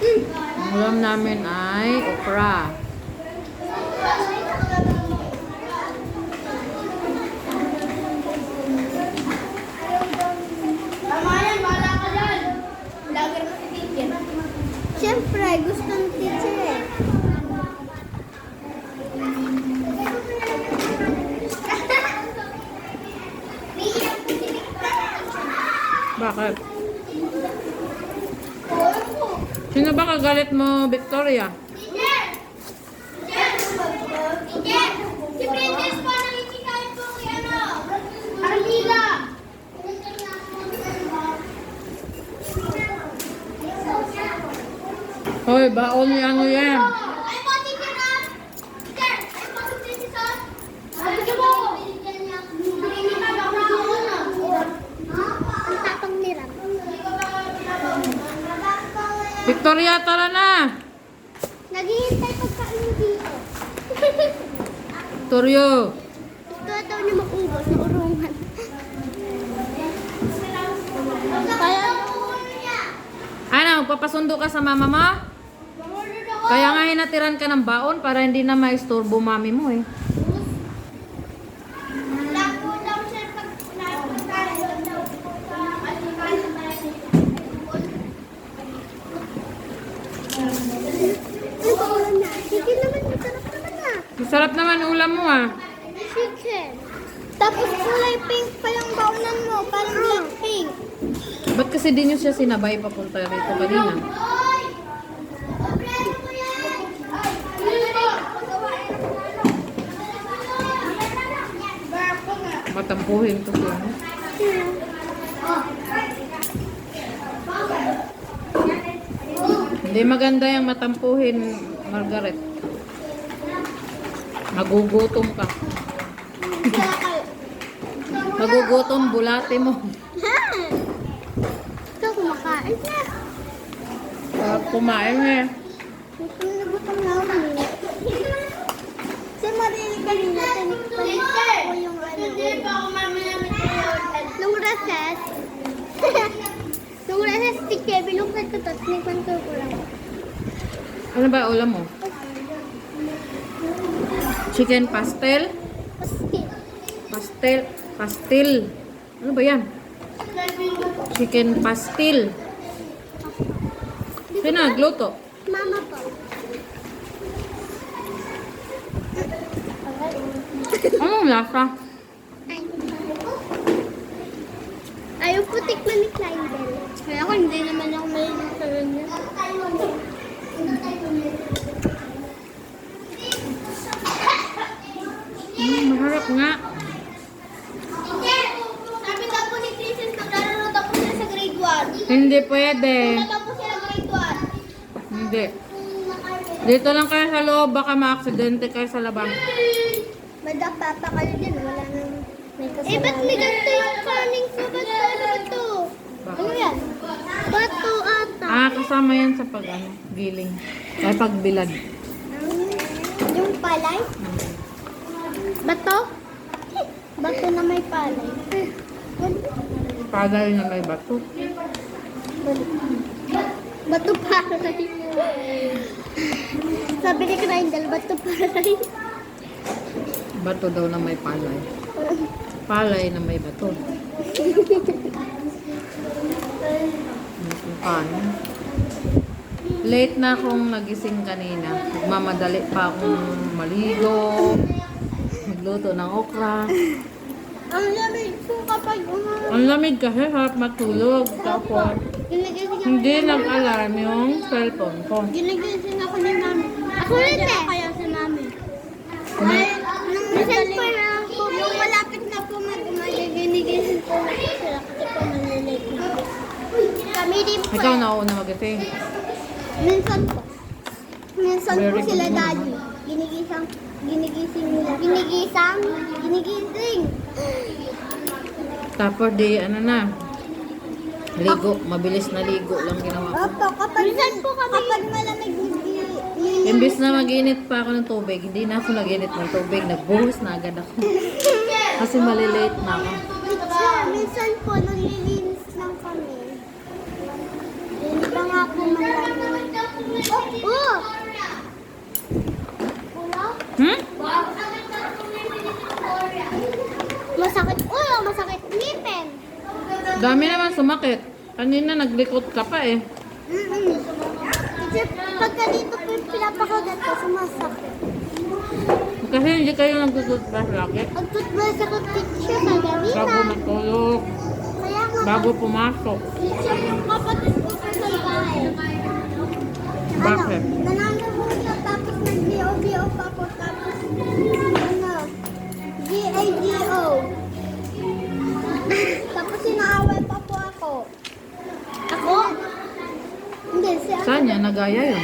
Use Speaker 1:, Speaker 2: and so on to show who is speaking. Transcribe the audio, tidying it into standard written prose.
Speaker 1: Ang ulam namin ay okra.
Speaker 2: Tama yan, bahala ka dyan. Lager mo si teacher. Siyempre, gusto ng teacher eh.
Speaker 1: Bakit? Sino ba kagalit mo, Victoria?
Speaker 2: Teacher! Teacher! Si Princess po nakikikain po kay ano? Arlila!
Speaker 1: Hoy, baon ni ano yan?
Speaker 2: Ay po, teacher ah! Teacher! Ay po, si Princess ah! Sabi ka mo! Hindi ka daw na ako na. Ang tatang nila.
Speaker 1: Victoria, tara na!
Speaker 2: Naghihintay pagkain mo dito.
Speaker 1: Victoria!
Speaker 2: Gusto daw niya mag-ubos sa urungan. Kaya
Speaker 1: Ano, magpapasundo ka sa mama mo? Kaya nga hinatiran ka ng baon para hindi na maistorbo mami mo eh.
Speaker 2: Chicken naman, masarap naman ah.
Speaker 1: Masarap naman ulam mo ah.
Speaker 2: Chicken. Tapos kulay pink pa yung baunan mo, parang black pink.
Speaker 1: Ba't kasi di nyo siya sinabay papunta rito kanina? Matampuhin to siya. No? Hindi maganda yung matampuhin, Margaret. Magugutom ka. Magugutom, bulate mo.
Speaker 2: Ito, kumakain na.
Speaker 1: Sarap kumain eh.
Speaker 2: Gutom na gutom na ako eh. Si Marily kanina, tinikpan ko yung ano. Hindi pa ako mamamit nung recess. Nung recess, si Kevin, nung kagkata, tinikpan ko lang.
Speaker 1: Ano ba ulam mo? Chicken pastel? Pastel? Pastil? Ano ba yan? Chicken pastil. Sino nagluto?
Speaker 2: Mama po.
Speaker 1: Anong lasa?
Speaker 2: Ayaw po tikman ni Kleindel. Kaya ako hindi naman ako mahilig sa kanya.
Speaker 1: Maharap nga.
Speaker 2: Teacher, sabi daw po ni Princess, maglalaro daw po sila sa grade 1.
Speaker 1: Hindi pwede.
Speaker 2: Wala daw po sila grade
Speaker 1: Hindi. Dito lang kayo sa loob. Baka ma-aksidente kayo sa labang.
Speaker 2: 1. Madapapa kayo din, wala nang may kasalanan. Eh, ba't may ganito yung kaning sa bato? Ano ba ito? Ano yan? Bato ata.
Speaker 1: Ah, kasama yan sa giling. Ay, pagbilad.
Speaker 2: Yung palay? Bato? Bato na may palay.
Speaker 1: Palay na may bato.
Speaker 2: Bato palay. Sabi ni Grindel, bato palay.
Speaker 1: Bato daw na may palay. Palay na may bato. Ano? Late na akong nagising kanina. Magmamadali pa akong maligo. Magluto ng okra.
Speaker 2: Ang lamig po kapag
Speaker 1: Ang lamig kasi harap matulog. Tapos hindi nag-alarm yung cellphone ko.
Speaker 2: Ginigising ako ni mami. Ako rin eh. Kaya si mami. Ay, minsan pa lang po, yung malapit na po ginigising po na po sila kasi po malilate na po. Kami din po.
Speaker 1: Ikaw nauna magising.
Speaker 2: Minsan po. Minsan po
Speaker 1: Very good
Speaker 2: sila
Speaker 1: naman.
Speaker 2: daddy. Ginigising nila. Ginigising.
Speaker 1: Tapos di ano na. Ligo. Mabilis na ligo lang ginawa ko.
Speaker 2: Opo, kapag malamig,
Speaker 1: Imbis na mag-init pa ako ng tubig, hindi na ako nag-init ng tubig. Nagbuhos na agad ako. Kasi malilate na ako.
Speaker 2: Teacher, minsan po naglilinis lang kami. Hindi pa nga po malamig.
Speaker 1: Dami naman sumakit. Kanina naglikot ka pa eh.
Speaker 2: Kasi pagka dito po yung pinapakagat ko, sumasakit.
Speaker 1: Kasi hindi kayo nagtututbrush lagi.
Speaker 2: Mag-toothbrush ako teacher kagabi
Speaker 1: Bago
Speaker 2: na.
Speaker 1: matulog.
Speaker 2: Kaya nga,
Speaker 1: Bago pumasok.
Speaker 2: teacher yung kapatid ko sa bahay.
Speaker 1: Bakit?
Speaker 2: Nananahon siya tapos nag-GO-GO pa ako tapos GAGO. Tapos inaaway pa po ako. Ako? Hindi, si
Speaker 1: Saan niya? Nagaya yun.